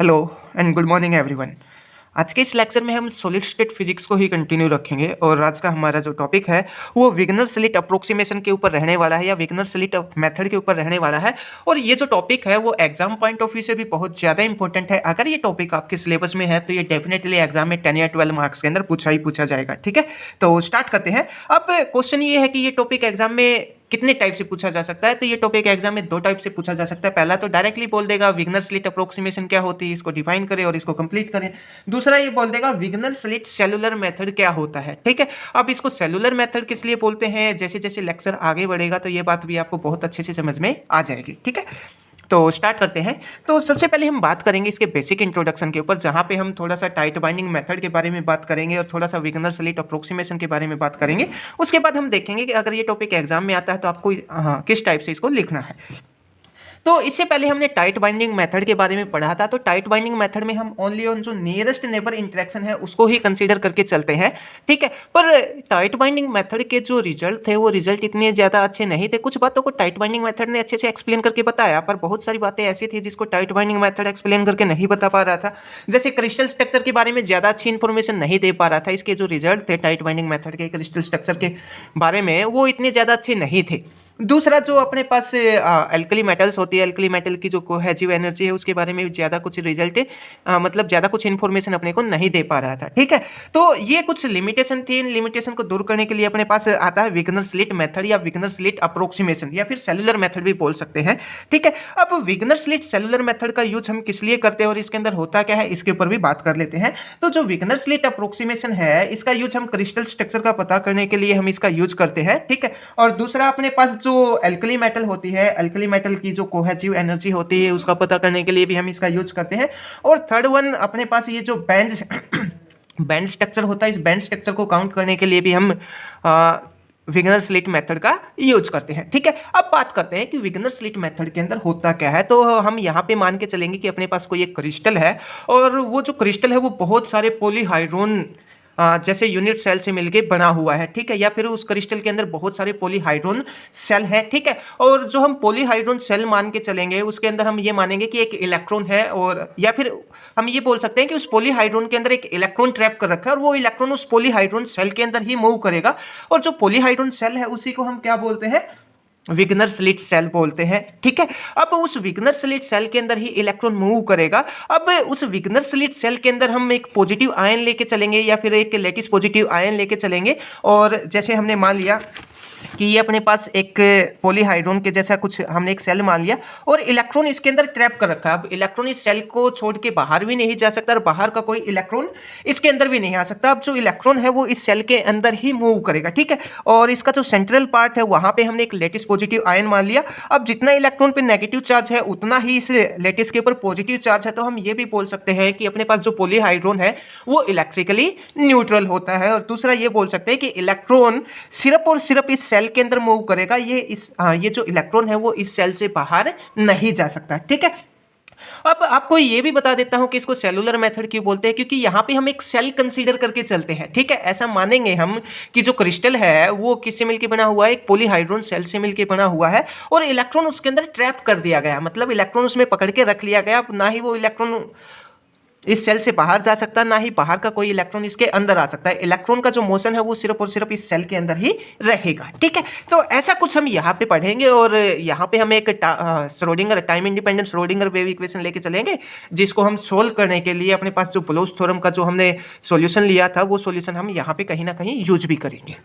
Hello and good morning everyone. आज के इस लेक्चर में हम सॉलिड स्टेट फिजिक्स को ही कंटिन्यू रखेंगे और आज का हमारा जो टॉपिक है वो विग्नर स्लिट अप्रोक्सीमेशन के ऊपर रहने वाला है या विग्नर स्लिट मेथड के ऊपर रहने वाला है। और ये जो टॉपिक है वो एग्जाम पॉइंट ऑफ व्यू से भी बहुत ज़्यादा इंपॉर्टेंट है। अगर ये टॉपिक आपके सिलेबस में है तो ये डेफिनेटली एग्जाम में 10 या 12 मार्क्स के अंदर पूछा जाएगा। ठीक है, तो स्टार्ट करते हैं। अब क्वेश्चन ये है कि ये टॉपिक एग्जाम में कितने टाइप से पूछा जा सकता है। तो ये टॉपिक एग्जाम में 2 टाइप से पूछा जा सकता है। पहला तो डायरेक्टली बोल देगा विग्नर स्लिट अप्रोक्सीमेशन क्या होती है, इसको डिफाइन करें और इसको कंप्लीट करें। दूसरा ये बोल देगा विग्नर स्लिट सेलुलर मेथड क्या होता है। ठीक है, अब इसको सेलुलर मेथड किस लिए बोलते हैं, जैसे जैसे लेक्चर आगे बढ़ेगा तो ये बात भी आपको बहुत अच्छे से समझ में आ जाएगी। ठीक है, तो स्टार्ट करते हैं। तो सबसे पहले हम बात करेंगे इसके बेसिक इंट्रोडक्शन के ऊपर, जहां पे हम थोड़ा सा टाइट बाइंडिंग मेथड के बारे में बात करेंगे और थोड़ा सा विग्नर स्लिट अप्रोक्सीमेशन के बारे में बात करेंगे। उसके बाद हम देखेंगे कि अगर ये टॉपिक एग्जाम में आता है तो आपको किस टाइप से इसको लिखना है। तो इससे पहले हमने टाइट बाइंडिंग मेथड के बारे में पढ़ा था। तो टाइट बाइंडिंग मेथड में हम ओनली ऑन जो नियरेस्ट नेबर इंटरेक्शन है उसको ही कंसीडर करके चलते हैं। ठीक है, पर टाइट बाइंडिंग मेथड के जो रिजल्ट थे वो रिजल्ट इतने ज़्यादा अच्छे नहीं थे। कुछ बातों को टाइट बाइंडिंग मेथड ने अच्छे से एक्सप्लेन करके बताया, पर बहुत सारी बातें ऐसी थी जिसको टाइट बाइंडिंग मेथड एक्सप्लेन करके नहीं बता पा रहा था। जैसे क्रिस्टल स्ट्रक्चर के बारे में ज़्यादा अच्छी इन्फॉर्मेशन नहीं दे पा रहा था। इसके जो रिजल्ट थे टाइट बाइंडिंग मेथड के क्रिस्टल स्ट्रक्चर के बारे में वो इतने ज़्यादा अच्छे नहीं थे। दूसरा जो अपने पास एल्कली मेटल्स होती है, एल्कली मेटल की जो कोहेसिव एनर्जी है उसके बारे में ज़्यादा कुछ रिजल्ट मतलब ज़्यादा कुछ इन्फॉर्मेशन अपने को नहीं दे पा रहा था। ठीक है, तो ये कुछ लिमिटेशन थी। इन लिमिटेशन को दूर करने के लिए अपने पास आता है विग्नर स्लिट मेथड या विग्नर स्लिट अप्रोक्सीमेशन या फिर सेलुलर मेथड भी बोल सकते हैं। ठीक है, अब विग्नर स्लिट सेलुलर मेथड का यूज हम किस लिए करते हैं और इसके अंदर होता क्या है इसके ऊपर भी बात कर लेते हैं। तो जो विग्नर स्लिट अप्रोक्सीमेशन है इसका यूज हम क्रिस्टल स्ट्रक्चर का पता करने के लिए हम इसका यूज करते हैं। ठीक है, और दूसरा अपने पास जो एल्कली मेटल होती है, एल्कली मेटल की जो कोहेसिव एनर्जी होती है उसका पता करने के लिए भी हम इसका यूज करते हैं। और थर्ड वन अपने पास ये जो बैंड बैंड स्ट्रक्चर होता है, इस बैंड स्ट्रक्चर को काउंट करने के लिए भी हम विग्नर स्लिट मेथड का यूज करते हैं। ठीक है, अब बात करते हैं कि विग्नर स्लिट मेथड के अंदर होता क्या है। तो हम यहाँ पे मान के चलेंगे कि अपने पास कोई एक क्रिस्टल है और वो जो क्रिस्टल है वो बहुत सारे पॉलीहाइड्रोन जैसे यूनिट सेल से मिलके बना हुआ है। ठीक है, या फिर उस क्रिस्टल के अंदर बहुत सारे पॉलीहाइड्रोन सेल है। ठीक है, और जो हम पॉलीहाइड्रोन सेल मान के चलेंगे उसके अंदर हम ये मानेंगे कि एक इलेक्ट्रॉन है, और या फिर हम ये बोल सकते हैं कि उस पॉलीहाइड्रोन के अंदर एक इलेक्ट्रॉन ट्रैप कर रखा है और वो इलेक्ट्रॉन उस पॉलीहाइड्रोन सेल के अंदर ही मूव करेगा। और जो पॉलीहाइड्रोन सेल है उसी को हम क्या बोलते हैं, विग्नर स्लिट सेल बोलते हैं। ठीक है, अब उस विग्नर स्लिट सेल के अंदर ही इलेक्ट्रॉन मूव करेगा। अब उस विग्नर स्लिट सेल के अंदर हम एक पॉजिटिव आयन लेके चलेंगे या फिर एक लेटिस पॉजिटिव आयन लेके चलेंगे। और जैसे हमने मान लिया कि ये अपने पास एक पॉलीहाइड्रोन के जैसा कुछ हमने एक सेल मान लिया और इलेक्ट्रॉन इसके अंदर ट्रैप कर रखा है। अब इलेक्ट्रॉन इस सेल को छोड़ के बाहर भी नहीं जा सकता और बाहर का कोई इलेक्ट्रॉन इसके अंदर भी नहीं आ सकता। अब जो इलेक्ट्रॉन है वो इस सेल के अंदर ही मूव करेगा। ठीक है, और इसका जो सेंट्रल पार्ट है वहां पे हमने एक लेटिस पॉजिटिव आयन मान लिया। अब जितना इलेक्ट्रॉन पे नेगेटिव चार्ज है उतना ही इस लेटिस के ऊपर पॉजिटिव चार्ज है। तो हम ये भी बोल सकते हैं कि अपने पास जो पॉलीहाइड्रोन है वो इलेक्ट्रिकली न्यूट्रल होता है। और दूसरा ये बोल सकते हैं कि इलेक्ट्रॉन सिर्फ और सिर्फ इस सेल के अंदर मूव करेगा, ये जो इलेक्ट्रॉन है वो इस सेल से बाहर नहीं जा सकता। ठीक है, अब आपको ये भी बता देता हूं कि इसको सेलुलर मेथड क्यों बोलते हैं, क्योंकि यहां पे हम एक सेल कंसीडर करके चलते हैं। ठीक है, ऐसा मानेंगे हम कि जो क्रिस्टल है वो किससे मिलकर बना हुआ है, एक पॉलीहाइड्रोन सेल से मिलकर बना हुआ है और इलेक्ट्रॉन उसके अंदर ट्रैप कर दिया गया, मतलब इलेक्ट्रॉन उसमें पकड़ के रख लिया गया। ना ही वो इलेक्ट्रॉन इस सेल से बाहर जा सकता, ना ही बाहर का कोई इलेक्ट्रॉन इसके अंदर आ सकता है। इलेक्ट्रॉन का जो मोशन है वो सिर्फ और सिर्फ इस सेल के अंदर ही रहेगा। ठीक है, तो ऐसा कुछ हम यहाँ पे पढ़ेंगे और यहाँ पे हम एक Schrodinger time independent Schrodinger wave equation लेके चलेंगे, जिसको हम सोल्व करने के लिए अपने पास जो ब्लोच थ्योरम का जो हमने सॉल्यूशन लिया था वो सॉल्यूशन हम यहाँ पे कहीं ना कहीं यूज भी करेंगे।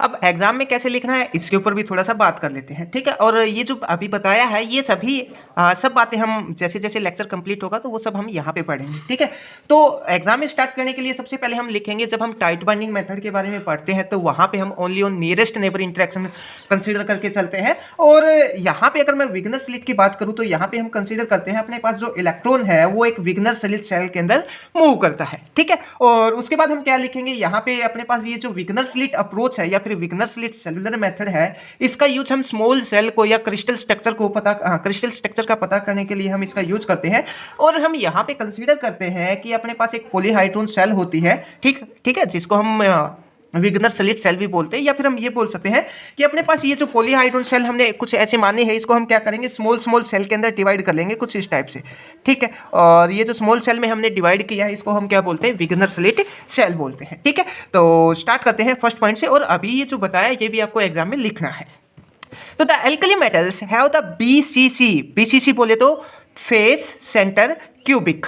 अब एग्जाम में कैसे लिखना है इसके ऊपर भी थोड़ा सा बात कर लेते हैं। ठीक है, और ये जो अभी बताया है ये सभी सब बातें हम जैसे जैसे लेक्चर कंप्लीट होगा तो वो सब हम यहाँ पे पढ़ेंगे। ठीक है, तो एग्जाम में स्टार्ट करने के लिए सबसे पहले हम लिखेंगे, जब हम टाइट बाइंडिंग मेथड के बारे में पढ़ते हैं तो वहाँ पे हम only on nearest neighbour interaction consider करके चलते हैं। और यहाँ पे अगर मैं विग्नर स्लिट की बात करूँ तो यहाँ पे हम कंसिडर करते हैं अपने पास जो इलेक्ट्रॉन है वो एक विग्नर स्लिट सेल के अंदर मूव करता है। ठीक है, और उसके बाद हम क्या लिखेंगे, यहाँ पे अपने पास ये जो विग्नर स्लिट अप्रोच है या विग्नर स्लिट सेलुलर मेथड है इसका यूज हम स्मॉल सेल को या क्रिस्टल स्ट्रक्चर का पता करने के लिए हम इसका यूज करते हैं। और हम यहाँ पे कंसीडर करते हैं कि अपने पास एक पॉलीहाइड्रोन सेल होती है। ठीक है, जिसको हम विग्नर सलिट सेल भी बोलते हैं, या फिर हम ये बोल सकते हैं कि अपने पास ये जो पॉलीहाइड्रोन सेल हमने कुछ ऐसे माने हैं, इसको हम क्या करेंगे, स्मॉल स्मॉल सेल के अंदर डिवाइड कर लेंगे कुछ इस टाइप से, ठीक है। और ये जो स्मॉल सेल में हमने डिवाइड किया है, इसको हम क्या बोलते हैं, विग्नर सलिट सेल बोलते हैं, ठीक है। तो स्टार्ट करते हैं फर्स्ट पॉइंट से, और अभी ये जो बताया ये भी आपको एग्जाम में लिखना है। तो the alkali metals have the BCC बोले तो फेस सेंटर क्यूबिक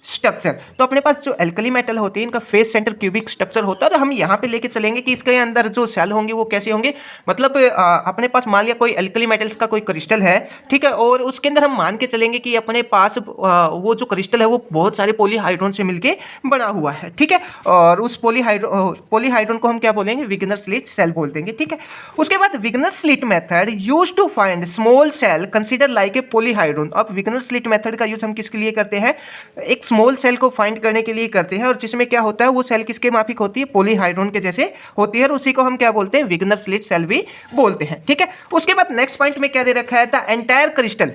स्ट्रक्चर। तो अपने पास जो एल्कली मेटल होती है इनका फेस सेंटर क्यूबिक स्ट्रक्चर होता है, और हम यहाँ पे लेके चलेंगे कि इसके अंदर जो सेल होंगे वो कैसे होंगे, मतलब अपने पास मान लिया कोई एल्कली मेटल्स का कोई क्रिस्टल है, ठीक है, और उसके अंदर हम मान के चलेंगे कि अपने पास वो जो क्रिस्टल है वो बहुत सारे पॉलीहाइड्रोन से मिलके बना हुआ है, ठीक है। और उस पॉलीहाइड्रोन को हम क्या बोलेंगे, विग्नर स्लिट सेल बोल देंगे, ठीक है। उसके बाद विग्नर स्लिट method use to find small cell consider like a polyhedron. अब विग्नर स्लिट मेथड का यूज हम किसके लिए करते हैं, एक स्मॉल सेल को फाइंड करने के लिए करते हैं, और जिसमें क्या होता है वो सेल किसके माफिक होती है, पॉलीहाइड्रोन के जैसे होती है, और उसी को हम क्या बोलते हैं, विग्नर स्लिट सेल भी बोलते हैं, ठीक है। उसके बाद नेक्स्ट पॉइंट में क्या दे रखा है, द एंटायर क्रिस्टल।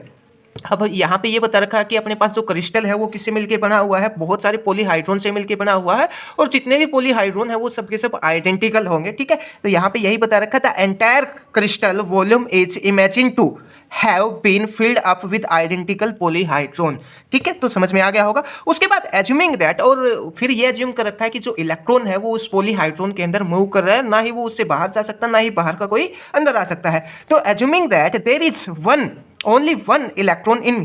अब यहाँ पे ये बता रखा है कि अपने पास जो क्रिस्टल है वो किससे मिलके बना हुआ है, बहुत सारे पॉलीहाइड्रोन से मिलके बना हुआ है, और जितने भी पॉलीहाइड्रोन है वो सबके सब आइडेंटिकल होंगे, ठीक है। तो यहाँ पे यही बता रखा था, entire crystal volume is imagine to have been filled up with identical polyhedron, ठीक है। तो समझ में आ गया होगा। उसके बाद एज्यूमिंग दैट, और फिर ये एज्यूम कर रखा है कि जो इलेक्ट्रॉन है वो उस पॉलीहाइड्रोन के अंदर मूव कर रहा है, ना ही वो उससे बाहर जा सकता, ना ही बाहर का कोई अंदर आ सकता है। तो assuming that there is only one electron in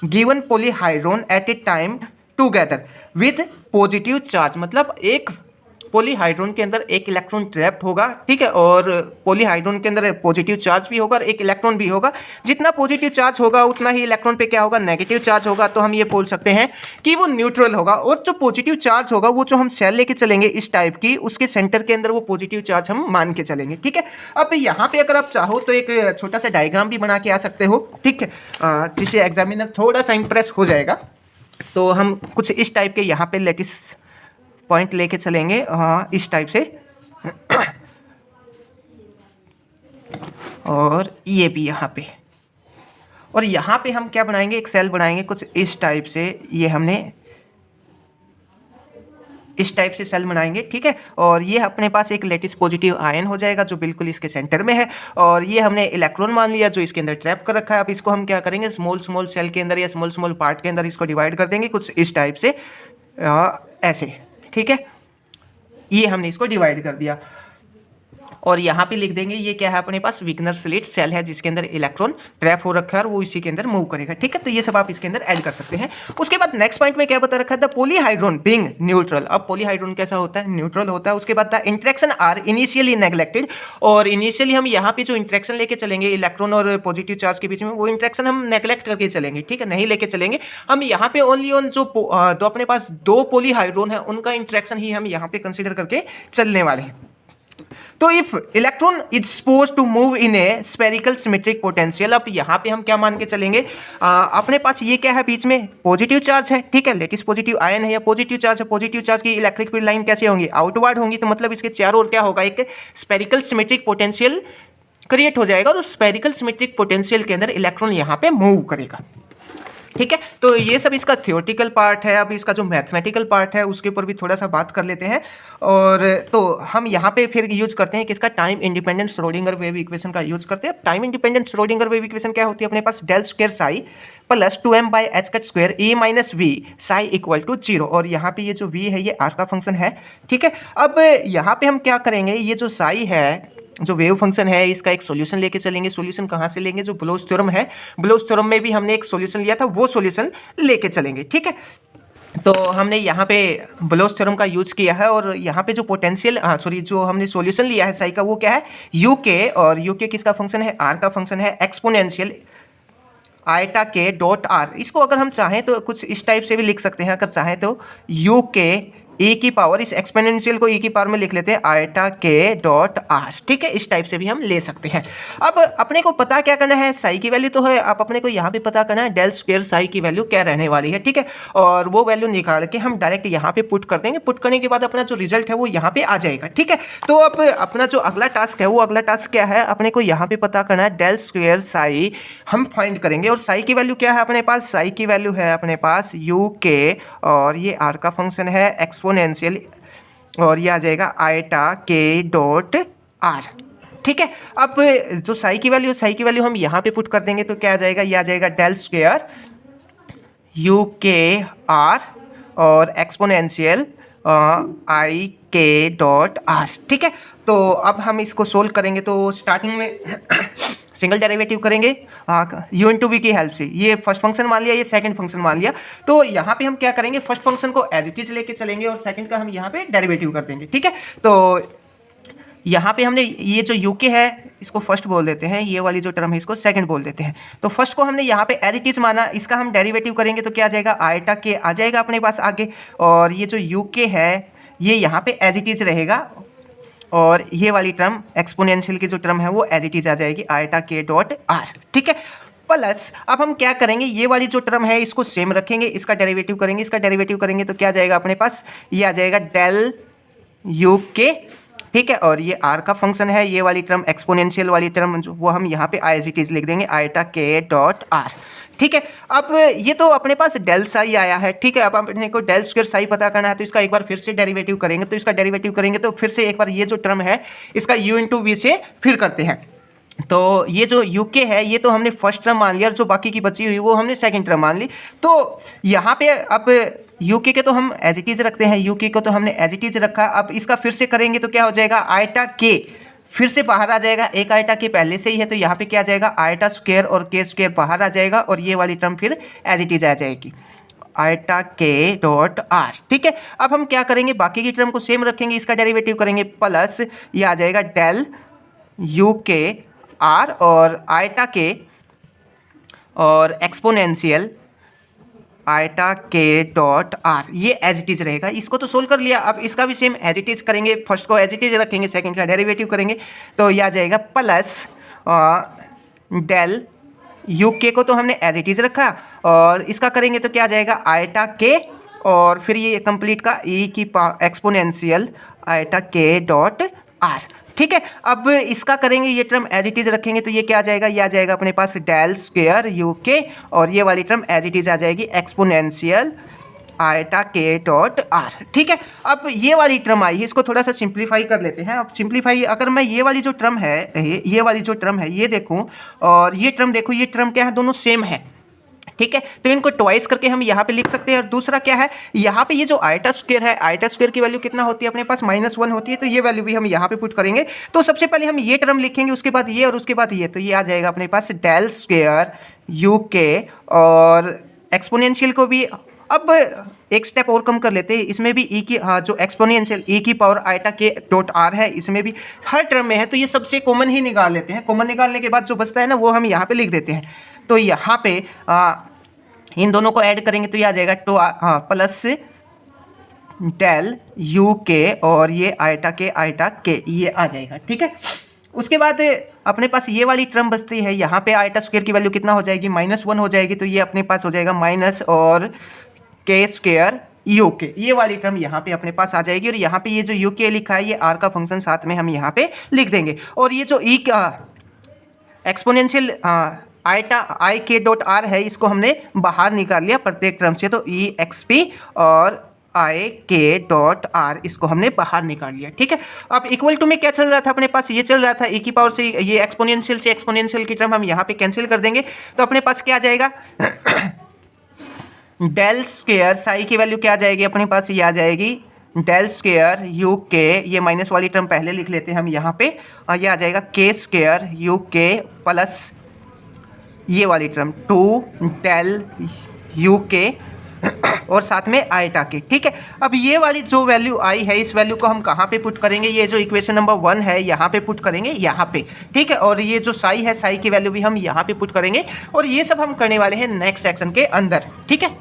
given polyhydron at a time together with positive charge, मतलब एक पॉलीहाइड्रोन के अंदर एक इलेक्ट्रॉन ट्रैप्ड होगा, ठीक है, और पॉलीहाइड्रोन के अंदर पॉजिटिव चार्ज भी होगा और एक इलेक्ट्रॉन भी होगा। जितना पॉजिटिव चार्ज होगा उतना ही इलेक्ट्रॉन पे क्या होगा, नेगेटिव चार्ज होगा। तो हम ये बोल सकते हैं कि वो न्यूट्रल होगा, और जो पॉजिटिव चार्ज होगा वो जो हम सेल लेके चलेंगे इस टाइप की, उसके सेंटर के अंदर वो पॉजिटिव चार्ज हम मान के चलेंगे, ठीक है। अब यहाँ पे अगर आप चाहो तो एक छोटा सा डायग्राम भी बना के आ सकते हो, ठीक है, जिससे एग्जामिनर थोड़ा सा इंप्रेस हो जाएगा। तो हम कुछ इस टाइप के यहाँ पे लेटिस पॉइंट लेके चलेंगे, हाँ, इस टाइप से, और ये भी यहाँ पे, और यहाँ पे हम क्या बनाएंगे, एक सेल बनाएंगे कुछ इस टाइप से, ये हमने इस टाइप से सेल बनाएंगे, ठीक है। और ये अपने पास एक लेटिस पॉजिटिव आयन हो जाएगा जो बिल्कुल इसके सेंटर में है, और ये हमने इलेक्ट्रॉन मान लिया जो इसके अंदर ट्रैप कर रखा है। अब इसको हम क्या करेंगे, स्मॉल स्मॉल सेल के अंदर या स्मॉल स्मॉल पार्ट के अंदर इसको डिवाइड कर देंगे कुछ इस टाइप से, ऐसे, ठीक है। ये हमने इसको डिवाइड कर दिया, और यहाँ पे लिख देंगे ये क्या है, अपने पास विग्नर स्लिट सेल है जिसके अंदर इलेक्ट्रॉन ट्रैप हो रखा है और वो इसी के अंदर मूव करेगा, ठीक है। तो ये सब आप इसके अंदर ऐड कर सकते हैं। उसके बाद नेक्स्ट पॉइंट में क्या बता रखा है, द पॉलीहाइड्रोन बीइंग न्यूट्रल। अब पॉलीहाइड्रोन कैसा होता है, न्यूट्रल होता है। उसके बाद the interaction are initially neglected, और इनिशियली हम यहाँ पे जो इंटरेक्शन लेके चलेंगे इलेक्ट्रॉन और पॉजिटिव चार्ज के बीच में, वो इंटरेक्शन हम नेग्लेक्ट करके चलेंगे, ठीक है, नहीं लेके चलेंगे। हम यहाँ पे ओनली ऑन जो तो अपने पास दो पॉलीहाइड्रोन है उनका इंटरेक्शन ही हम यहाँ पे कंसिडर करके चलने वाले हैं। तो if electron is suppose to move in a spherical symmetric potential, अब यहाँ पे हम क्या मान के चलेंगे, अपने पास ये क्या है, बीच में पॉजिटिव चार्ज है, ठीक है, लेटिस पॉजिटिव आयन है या पॉजिटिव चार्ज है। पॉजिटिव चार्ज की इलेक्ट्रिक फील्ड लाइन कैसे होंगी, आउटवर्ड होंगी, तो मतलब इसके चारों ओर क्या होगा, एक स्फेरिकल सिमेट्रिक पोटेंशियल क्रिएट हो जाएगा, और उस स्फेरिकल सिमेट्रिक पोटेंशियल के अंदर इलेक्ट्रॉन यहाँ पे मूव करेगा, ठीक है। तो ये सब इसका थियोरेटिकल पार्ट है। अब इसका जो मैथमेटिकल पार्ट है उसके ऊपर भी थोड़ा सा बात कर लेते हैं। और तो हम यहाँ पे फिर यूज करते हैं किसका, time independent Schrodinger wave equation का यूज करते हैं। Time independent Schrodinger wave equation क्या होती है, अपने पास del square psi plus 2m/h cut square e minus V psi equal to 0, और यहाँ पे ये जो v है ये r का फंक्शन है, ठीक है। अब यहाँ पे हम क्या करेंगे, ये जो साई है, जो वेव फंक्शन है, इसका एक सॉल्यूशन लेके चलेंगे। सॉल्यूशन कहाँ से लेंगे, जो ब्लोच थ्योरम है, ब्लोच थ्योरम में भी हमने एक सॉल्यूशन लिया था, वो सॉल्यूशन लेके चलेंगे, ठीक है। तो हमने यहाँ पे ब्लोच थ्योरम का यूज किया है, और यहाँ पे जो पोटेंशियल जो हमने सॉल्यूशन लिया है साई का, वो क्या है, यू के, और यू के किसका फंक्शन है, आर का फंक्शन है, एक्सपोनेंशियल आयटा के डॉट आर। इसको अगर हम चाहें तो कुछ इस टाइप से भी लिख सकते हैं, अगर चाहें तो यू के e की पावर, इस एक्सपोनेंशियल को e की पावर में लिख लेते हैं आयटा के डॉट आर, ठीक है, इस टाइप से भी हम ले सकते हैं। अब अपने को पता क्या करना है, साई की वैल्यू तो है, अब अपने को यहाँ पे पता करना है डेल स्क्वायर साई की वैल्यू क्या रहने वाली है, ठीक है। और वो वैल्यू निकाल के हम डायरेक्ट यहाँ पे पुट कर देंगे। पुट करने के बाद अपना जो रिजल्ट है वो यहाँ पे आ जाएगा, ठीक है। तो अब अपना जो अगला टास्क है, वो अगला टास्क क्या है, अपने को यहाँ पे पता करना है डेल स्क्वायर साई हम फाइंड करेंगे। और साई की वैल्यू क्या है अपने पास, साई की वैल्यू है अपने पास यू के, और ये आर का फंक्शन है, एक्सपोनेंशियल और ये आ जाएगा आयटा के डॉट आर। ठीक है, अब जो साई की वैल्यू हम यहाँ पे पुट कर देंगे तो क्या आ जाएगा, ये आ जाएगा डेल स्क्वायर यू के आर और एक्सपोनेंशियल आई के डॉट आर। ठीक है, तो अब हम इसको सोल्व करेंगे तो स्टार्टिंग में सिंगल डेरिवेटिव करेंगे यू इंटू वी की हेल्प से। ये फर्स्ट फंक्शन मान लिया, ये सेकंड फंक्शन मान लिया। तो यहाँ पे हम क्या करेंगे, फर्स्ट फंक्शन को एज इट इज लेके चलेंगे और सेकंड का हम यहाँ पे डेरिवेटिव कर देंगे। ठीक है, तो यहाँ पे हमने ये जो यूके है इसको फर्स्ट बोल देते हैं, ये वाली जो टर्म है इसको सेकंड बोल देते हैं। तो फर्स्ट को हमने यहाँ पे एज इट इज माना, इसका हम डेरिवेटिव करेंगे तो क्या आ जाएगा, आयटा के आ जाएगा अपने पास आगे, और ये जो यूके है ये यहाँ पे एज इट इज रहेगा, और ये वाली टर्म एक्सपोनेंशियल की जो टर्म है वो एज इट इज आ जाएगी आयटा के डॉट आर। ठीक है, प्लस अब हम क्या करेंगे, ये वाली जो टर्म है इसको सेम रखेंगे, इसका डेरिवेटिव करेंगे तो क्या आ जाएगा अपने पास, ये आ जाएगा डेल यू के। ठीक है, और ये आर का फंक्शन है, ये वाली टर्म एक्सपोनेंशियल वाली टर्म जो वो हम यहाँ पे एज इट इज लिख देंगे आयटा के डॉट आर। ठीक है, अब ये तो अपने पास डेल साई आया है। ठीक है, अब अपने को डेल स्क्वायर साई पता करना है तो इसका एक बार फिर से डेरिवेटिव करेंगे, तो इसका डेरिवेटिव करेंगे तो फिर से एक बार ये जो टर्म है इसका यू इंटू वी से फिर करते हैं। तो ये जो यूके है ये तो हमने फर्स्ट टर्म मान लिया, और जो बाकी की बची हुई वो हमने सेकंड टर्म मान ली। तो यहाँ पे अब यूके के तो हम एज इट इज रखते हैं, यूके को तो हमने एज इट इज रखा। अब इसका फिर से करेंगे तो क्या हो जाएगा, आयटा के फिर से बाहर आ जाएगा, एक आयटा के पहले से ही है तो यहाँ पे क्या आ जाएगा, आयटा स्क्वायर और के स्क्वायर बाहर आ जाएगा, और ये वाली टर्म फिर एज इट इज आ जाएगी आयटा के डॉट आर। ठीक है, अब हम क्या करेंगे, बाकी की टर्म को सेम रखेंगे, इसका डेरिवेटिव करेंगे, प्लस ये आ जाएगा डेल यू के आर और आयटा के और एक्सपोनेंशियल आयटा के डॉट आर, ये एज इट इज रहेगा। इसको तो सोल्व कर लिया, अब इसका भी सेम एज इट इज करेंगे, फर्स्ट को एज इट इज रखेंगे, सेकंड का डेरिवेटिव करेंगे, तो ये आ जाएगा प्लस डेल यू के को तो हमने एज इट इज रखा, और इसका करेंगे तो क्या आ जाएगा आयटा के, और फिर ये कंप्लीट का ई की एक्सपोनेंशियल आयटा के डॉट आर। ठीक है, अब इसका करेंगे, ये टर्म एज इट इज रखेंगे तो ये क्या आ जाएगा, ये आ जाएगा अपने पास डेल स्क्वायर यू के, और ये वाली टर्म एज इट इज आ जाएगी एक्सपोनेंशियल आयटा के डॉट आर। ठीक है, अब ये वाली टर्म आई है, इसको थोड़ा सा सिंप्लीफाई कर लेते हैं। अब सिंप्लीफाई अगर मैं ये वाली जो टर्म है ये वाली जो टर्म है ये देखूँ और ये टर्म देखूँ, ये टर्म क्या है, दोनों सेम है। ठीक है, तो इनको ट्वाइस करके हम यहाँ पे लिख सकते हैं। और दूसरा क्या है, यहाँ पे ये जो आयटा स्क्वायर है, आयटा स्क्वायर की वैल्यू कितना होती है अपने पास, -1 होती है, तो ये वैल्यू भी हम यहाँ पे पुट करेंगे। तो सबसे पहले हम ये टर्म लिखेंगे, उसके बाद ये और उसके बाद ये, तो ये आ जाएगा अपने पास डेल स्क्वायर यू के, और एक्सपोनेंशियल को भी अब एक स्टेप और कम कर लेते हैं, इसमें भी ई की जो एक्सपोनेंशियल ई की पावर आयटा के डॉट आर है, इसमें भी हर टर्म में है, तो ये सबसे कॉमन ही निकाल लेते हैं। कॉमन निकालने के बाद जो बचता है ना वो हम यहाँ पे लिख देते हैं। तो यहाँ पे इन दोनों को ऐड करेंगे तो ये आ जाएगा तो प्लस डेल यू के और ये आयटा के ये आ जाएगा। ठीक है, उसके बाद अपने पास ये वाली टर्म बचती है, यहाँ पे आयटा स्क्वायर की वैल्यू कितना हो जाएगी, -1 हो जाएगी, तो ये अपने पास हो जाएगा माइनस और के स्क्वायर यू के, ये वाली टर्म यहाँ पे अपने पास आ जाएगी। और यहाँ पे ये जो यू के लिखा है ये आर का फंक्शन साथ में हम यहाँ पे लिख देंगे। और ये जो ई का एक्सपोनेंशियल आयटा आई के डॉट आर है, इसको हमने बाहर निकाल लिया प्रत्येक टर्म से, तो ई एक्स पी और आई के डॉट आर इसको हमने बाहर निकाल लिया। ठीक है, अब इक्वल टू में क्या चल रहा था अपने पास, ये चल रहा था ई की पावर से ये एक्सपोनेंशियल से एक्सपोनेंशियल की टर्म हम यहाँ पे कैंसिल कर देंगे, तो अपने पास क्या आ जाएगा डेल स्क्वायर साई की वैल्यू क्या आ जाएगी अपने पास, ये आ जाएगी डेल स्क्वायर यू के, ये माइनस वाली टर्म पहले लिख लेते हैं हम यहाँ पे, और ये आ जाएगा के स्क्वायर यू के प्लस ये वाली टर्म 2 डेल यू के और साथ में आयटा के। ठीक है, अब ये वाली जो वैल्यू आई है इस वैल्यू को हम कहाँ पे पुट करेंगे, ये जो इक्वेशन नंबर 1 है यहाँ पे पुट करेंगे, यहाँ पे। ठीक है, और ये जो साई है साई की वैल्यू भी हम यहाँ पे पुट करेंगे, और ये सब हम करने वाले हैं नेक्स्ट सेक्शन के अंदर। ठीक है,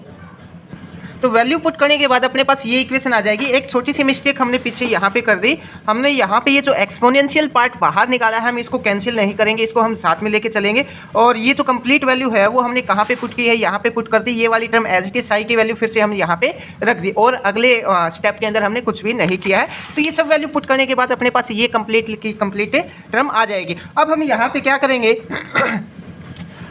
तो वैल्यू पुट करने के बाद अपने पास ये इक्वेशन आ जाएगी। एक छोटी सी मिस्टेक हमने पीछे यहाँ पे कर दी, हमने यहाँ पे ये जो एक्सपोनेंशियल पार्ट बाहर निकाला है हम इसको कैंसिल नहीं करेंगे, इसको हम साथ में लेके चलेंगे। और ये जो कंप्लीट वैल्यू है वो हमने कहाँ पे पुट की है, यहाँ पे पुट कर दी। ये वाली term as it is psi की वैल्यू फिर से हम यहाँ पे रख दी, और अगले स्टेप के अंदर हमने कुछ भी नहीं किया है। तो ये सब वैल्यू पुट करने के बाद अपने पास ये कंप्लीट टर्म आ जाएगी। अब हम यहाँ पे क्या करेंगे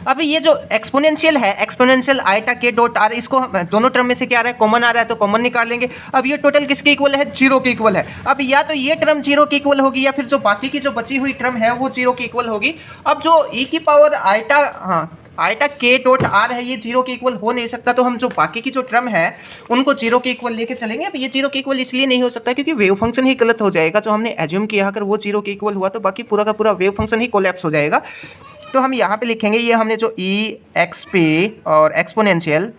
अभी ये जो एक्सपोनेंशियल है, एक्सपोनेंशियल आइटा के डॉट आर, इसको दोनों टर्म में से क्या आ रहा है, कॉमन आ रहा है, तो कॉमन निकाल लेंगे। अब ये टोटल किसके इक्वल है, जीरो के इक्वल है। अब या तो ये टर्म जीरो के इक्वल होगी या फिर जो बाकी की जो बची हुई टर्म है वो जीरो के इक्वल होगी। अब जो ई की पावर आइटा, हाँ आइटा के डॉट आर है, ये जीरो के इक्वल हो नहीं सकता, तो हम जो बाकी की जो टर्म है उनको जीरो के इक्वल लेके चलेंगे। अब ये जीरो के इक्वल इसलिए नहीं हो सकता क्योंकि वेव फंक्शन ही गलत हो जाएगा। जो हमने एज्यूम किया अगर वो जीरो के इक्वल हुआ तो बाकी पूरा का पूरा वेव फंक्शन ही कोलैप्स हो जाएगा। तो हम यहाँ पे लिखेंगे, ये हमने जो ई एक्स पी और एक्सपोनेंशियल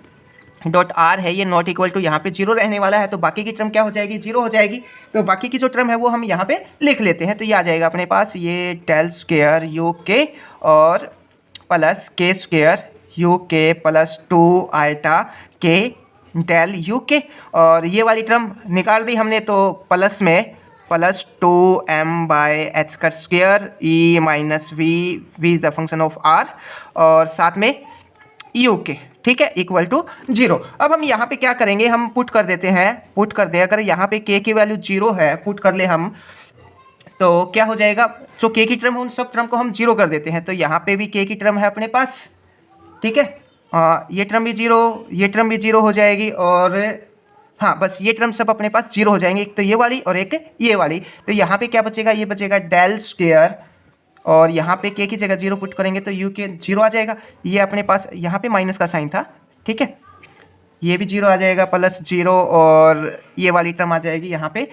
डॉट आर है ये नॉट इक्वल टू, यहाँ पे जीरो रहने वाला है, तो बाकी की टर्म क्या हो जाएगी, जीरो हो जाएगी। तो बाकी की जो टर्म है वो हम यहाँ पे लिख लेते हैं। तो ये आ जाएगा अपने पास, ये डेल स्क्वायर यू के और प्लस के स्क्वायर यू के प्लस 2 आइटा के डेल यू के, और ये वाली टर्म निकाल दी हमने तो प्लस में प्लस 2m बाय एच का square e minus v is the function of r, और साथ में यू के, ठीक है, इक्वल टू जीरो। अब हम यहाँ पे क्या करेंगे, हम पुट कर देते हैं, पुट कर दे, अगर यहाँ पे के की वैल्यू जीरो है, पुट कर ले हम, तो क्या हो जाएगा, जो के की टर्म है उन सब टर्म को हम जीरो कर देते हैं। तो यहाँ पे भी के की टर्म है अपने पास, ठीक है, ये टर्म भी जीरो, ये टर्म भी जीरो हो जाएगी, और हाँ बस ये टर्म सब अपने पास जीरो हो जाएंगे, एक तो ये वाली और एक ये वाली। तो यहाँ पे क्या बचेगा, ये बचेगा डेल स्क्वायर, और यहाँ पे के की जगह जीरो पुट करेंगे तो यू के जीरो आ जाएगा। ये अपने पास यहाँ पे माइनस का साइन था, ठीक है, ये भी जीरो आ जाएगा, प्लस जीरो, और ये वाली टर्म आ जाएगी यहाँ पे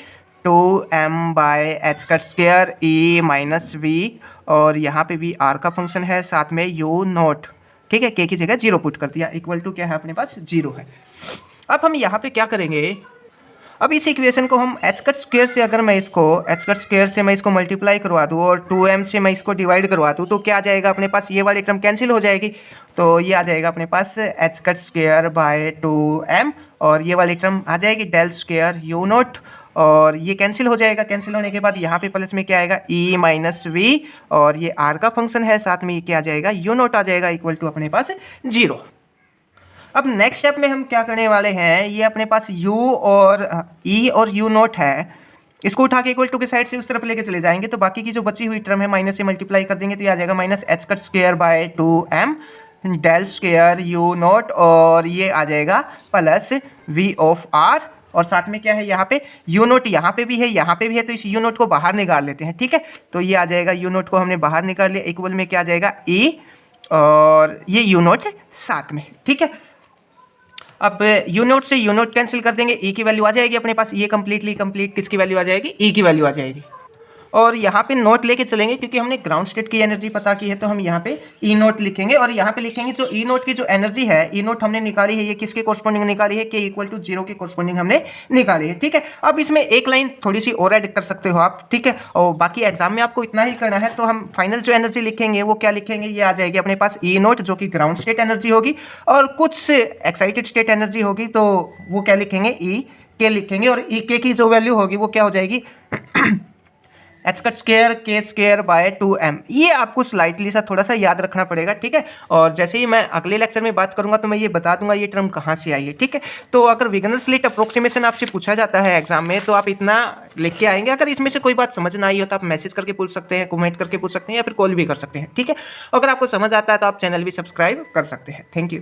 2m बाय एच का स्क्वायर ई माइनस वी, और यहाँ पे भी आर का फंक्शन है, साथ में यू नॉट, ठीक है, के की जगह जीरो पुट कर दिया, इक्वल टू क्या है अपने पास, जीरो है। अब हम यहाँ पे क्या करेंगे, अब इस इक्वेशन को हम एच कट स्क्वायर से, अगर मैं इसको एच कट स्क्वायर से मैं इसको मल्टीप्लाई करवा दूँ और 2m से मैं इसको डिवाइड करवा दूँ, तो क्या आ जाएगा अपने पास, ये वाली टर्म कैंसिल हो जाएगी। तो ये आ जाएगा अपने पास H cut square by 2m, और ये वाली टर्म आ जाएगी डेल स्क्वायर यू नॉट, और ये कैंसिल हो जाएगा। कैंसिल होने के बाद यहाँ पे प्लस में क्या आएगा, ई माइनस वी, और ये आर का फंक्शन है, साथ में ये क्या आ जाएगा, यू नॉट आ जाएगा, इक्वल टू अपने पास जीरो। अब नेक्स्ट स्टेप में हम क्या करने वाले हैं, ये अपने पास u और e और u नॉट है, इसको उठा के इक्वल टू के साइड से उस तरफ लेके चले जाएंगे, तो बाकी की जो बची हुई टर्म है माइनस से मल्टीप्लाई कर देंगे तो ये आ जाएगा minus h cut square by 2m del square u naught, और ये आ जाएगा प्लस v ऑफ r, और साथ में क्या है यहाँ पे u नोट, यहाँ पे भी है, यहाँ पे भी है, तो इस u नोट को बाहर निकाल लेते हैं, ठीक है। तो ये आ जाएगा u नोट को हमने बाहर निकाल लिया, इक्वल में क्या आ जाएगा e, और ये u नोट साथ में, ठीक है। अब यू नोट से यू नोट कैंसिल कर देंगे, ई की वैल्यू आ जाएगी अपने पास, ये कंप्लीटली कंप्लीट किसकी वैल्यू आ जाएगी, ई की वैल्यू आ जाएगी। और यहाँ पे नोट लेके चलेंगे क्योंकि हमने ग्राउंड स्टेट की एनर्जी पता की है, तो हम यहाँ पे ई नोट लिखेंगे, और यहाँ पे लिखेंगे जो ई नोट की जो एनर्जी है, ई नोट हमने निकाली है, ये किसके कोरस्पॉन्डिंग निकाली है, के इक्वल टू जीरो के कोरस्पॉन्डिंग हमने निकाली है, ठीक है। अब इसमें एक लाइन थोड़ी सी और ऐड कर सकते हो आप, ठीक है, और बाकी एग्जाम में आपको इतना ही करना है। तो हम फाइनल जो एनर्जी लिखेंगे वो क्या लिखेंगे, ये आ जाएगी अपने पास ई नोट, जो कि ग्राउंड स्टेट एनर्जी होगी, और कुछ एक्साइटेड स्टेट एनर्जी होगी, तो वो क्या लिखेंगे, ई के लिखेंगे, और ई के की जो वैल्यू होगी वो क्या हो जाएगी एच कट स्क्वायर के स्क्वायर बाय 2m। ये आपको स्लाइटली सा थोड़ा सा याद रखना पड़ेगा, ठीक है। और जैसे ही मैं अगले लेक्चर में बात करूंगा तो मैं ये बता दूंगा ये टर्म कहाँ से आई है, ठीक है। तो अगर विगनर स्लिट अप्रोक्सीमेशन आपसे पूछा जाता है एग्जाम में तो आप इतना लिख के आएंगे। अगर इसमें से कोई बात समझ ना आई हो तो आप मैसेज करके पूछ सकते हैं, कमेंट करके पूछ सकते हैं, या फिर कॉल भी कर सकते हैं, ठीक है। अगर आपको समझ आता है तो आप चैनल भी सब्सक्राइब कर सकते हैं। Thank you.